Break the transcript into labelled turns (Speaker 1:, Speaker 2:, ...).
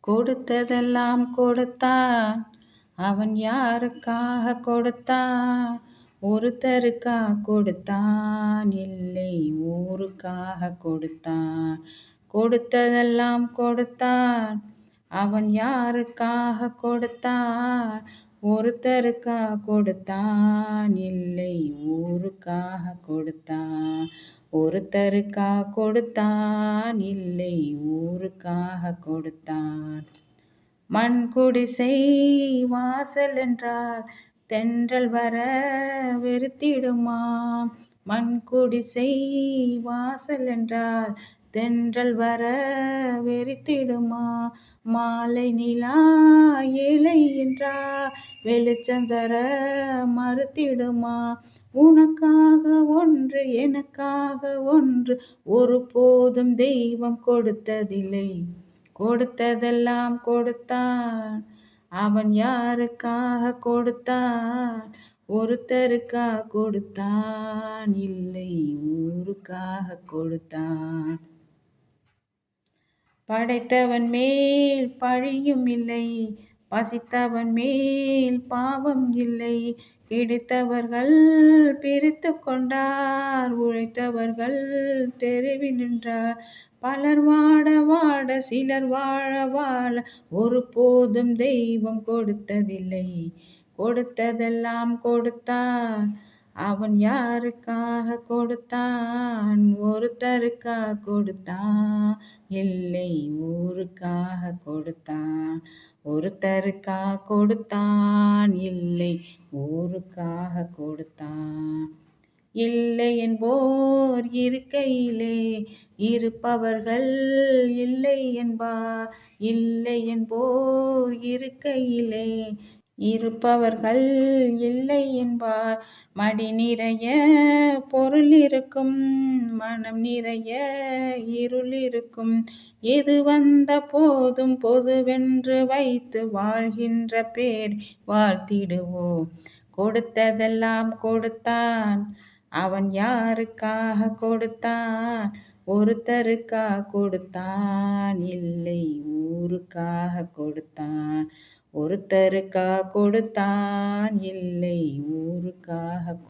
Speaker 1: கொடுத்ததெல்லாம் கொடுத்தான். அவன் யாருக்காக கொடுத்தான்? ஒருத்தருக்கா கொடுத்தான், இல்லை ஊருக்காக கொடுத்தான். கொடுத்ததெல்லாம் கொடுத்தான். அவன் யாருக்காக கொடுத்தான்? ஒருத்தருக்கா கொடுத்தான், இல்லை ஊருக்காக கொடுத்தான். ஒருத்தருக்கா கொடுத்தான், இல்லை ஊருக்காக கொடுத்தான். மண் குடிசை வாசல் என்றால் தென்றல் வர வெறுத்திடுமாம். மண் குடிசை வாசல் என்றால் தென்றல் வர வெறுத்திடுமா. மாலை நிலா ஏழை என்றால் வெளிச்சம் தர மறுத்திடுமா. உனக்காக ஒன்று எனக்காக ஒன்று ஒருபோதும் தெய்வம் கொடுத்ததில்லை. கொடுத்ததெல்லாம் கொடுத்தான். அவன் யாருக்காக கொடுத்தான்? ஒருத்தருக்கா கொடுத்தான், இல்லை ஊருக்காக கொடுத்தான். படைத்தவன் மேல் பழியும் இல்லை, பசித்தவன் மேல் பாவம் இல்லை. கிடைத்தவர்கள் பிரித்து கொண்டார், உழைத்தவர்கள் தெருவில் நின்றார். பலர் வாட வாட சிலர் வாழ வாழ ஒருபோதும் தெய்வம் கொடுத்ததில்லை. கொடுத்ததெல்லாம் கொடுத்தான். அவன் யாருக்காக கொடுத்தான்? ஒருத்தருக்கா கொடுத்தான், இல்லை ஊருக்காக கொடுத்தான். ஒருத்தருக்கா கொடுத்தான், இல்லை ஊருக்காக கொடுத்தான். இல்லை என்போர் இருக்கையிலே இருப்பவர்கள் இல்லை என்பார். இல்லை என்போர் இருக்கையிலே இருப்பவர்கள் இல்லை என்பார். மடி நிறைய பொருள் இருக்கும், மனம் நிறைய இருள் இருக்கும். எது வந்த போதும் பொதுவென்று வைத்து வாழ்கின்ற பேர் வாழ்த்திடுவோம். கொடுத்ததெல்லாம் கொடுத்தான். அவன் யாருக்காக கொடுத்தான்? ஒருத்தருக்கா கொடுத்தான், இல்லை ஊருக்காக கொடுத்தான். ஒருத்தருக்கா கொடுத்தான், இல்லை ஊருக்காக